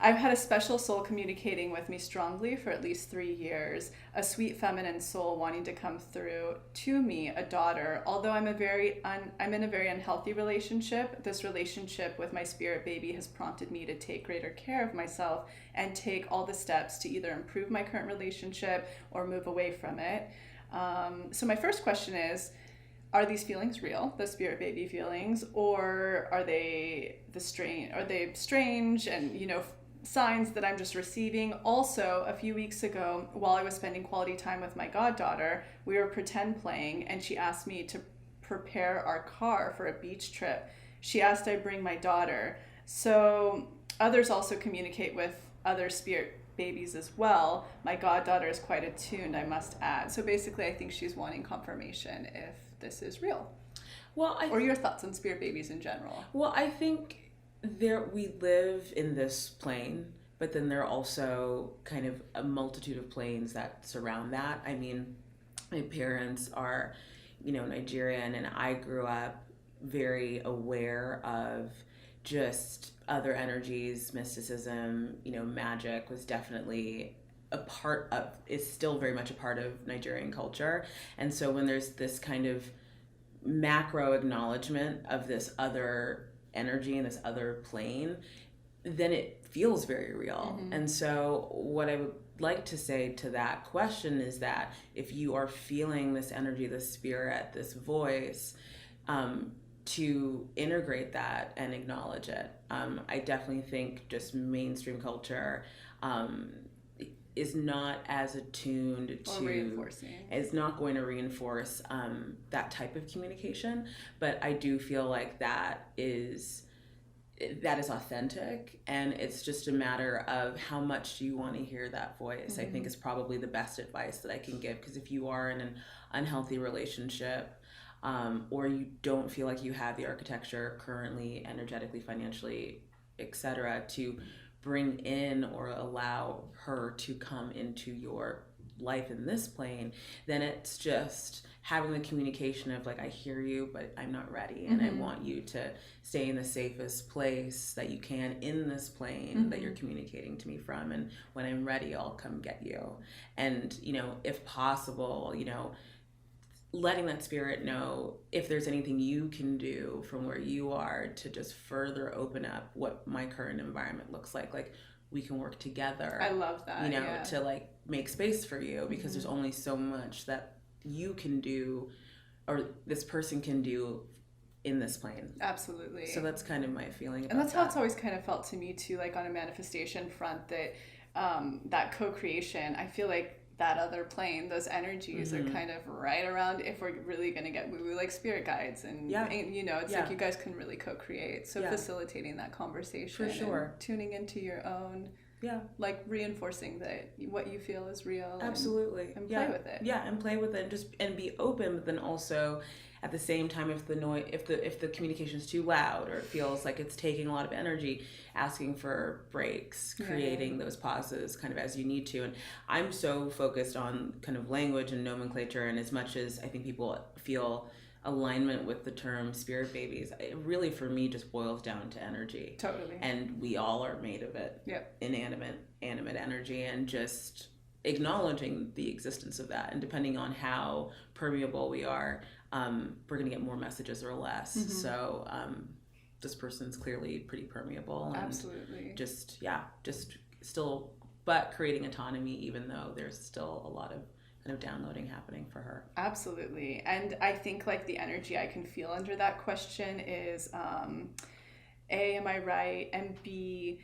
I've had a special soul communicating with me strongly for at least 3 years, a sweet feminine soul wanting to come through to me, a daughter. Although I'm in a very unhealthy relationship, this relationship with my spirit baby has prompted me to take greater care of myself and take all the steps to either improve my current relationship or move away from it. So my first question is, are these feelings real, the spirit baby feelings, or are they strange and, signs that I'm just receiving? Also, a few weeks ago, while I was spending quality time with my goddaughter, we were pretend playing, and she asked me to prepare our car for a beach trip. She asked I bring my daughter. So others also communicate with other spirit babies as well. My goddaughter is quite attuned, I must add. So basically, I think she's wanting confirmation if this is real. Or your thoughts on spirit babies in general. Well, I think we live in this plane, but then there are also kind of a multitude of planes that surround that. I mean, my parents are, Nigerian, and I grew up very aware of just other energies, mysticism, magic was definitely is still very much a part of Nigerian culture. And so when there's this kind of macro acknowledgement of this other energy and this other plane, then it feels very real. Mm-hmm. And so what I would like to say to that question is that if you are feeling this energy, this spirit, this voice, to integrate that and acknowledge it. I definitely think just mainstream culture is not as attuned to, is not going to reinforce that type of communication. But I do feel like that is authentic, and it's just a matter of how much do you want to hear that voice. Mm-hmm. I think is probably the best advice that I can give, because if you are in an unhealthy relationship, or you don't feel like you have the architecture currently, energetically, financially, etc., to bring in or allow her to come into your life in this plane, then it's just having the communication of like, I hear you, but I'm not ready, and mm-hmm. I want you to stay in the safest place that you can in this plane mm-hmm. that you're communicating to me from, and when I'm ready, I'll come get you. And if possible, letting that spirit know if there's anything you can do from where you are to just further open up what my current environment looks like we can work together. I love that. To like make space for you, because mm-hmm. there's only so much that you can do or this person can do in this plane. Absolutely. So that's kind of my feeling about that. And that's how it's always kind of felt to me too, like on a manifestation front, that that co-creation, I feel like that other plane, those energies mm-hmm. are kind of right around, if we're really going to get woo-woo, like spirit guides, and it's like you guys can really co-create. So facilitating that conversation, for sure, and tuning into your own, like reinforcing that what you feel is real. Absolutely. And play with it. Yeah, and play with it, and be open, but then also at the same time, if the communication is too loud or it feels like it's taking a lot of energy, asking for breaks, creating those pauses kind of as you need to. And I'm so focused on kind of language and nomenclature, and as much as I think people feel alignment with the term spirit babies, it really for me just boils down to energy. Totally. And we all are made of it. Yep. Animate energy, and just acknowledging the existence of that. And depending on how permeable we are, we're going to get more messages or less. Mm-hmm. So this person's clearly pretty permeable. And absolutely. Just still, but creating autonomy, even though there's still a lot of kind of downloading happening for her. Absolutely. And I think like the energy I can feel under that question is, A, am I right? And B,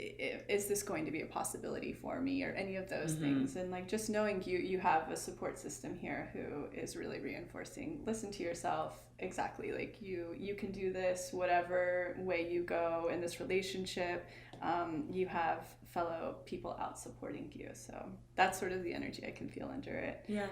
is this going to be a possibility for me, or any of those mm-hmm. things? And like just knowing you have a support system here who is really reinforcing, listen to yourself, exactly, like you can do this whatever way you go in this relationship. You have fellow people out supporting you, so that's sort of the energy I can feel under it. Yeah.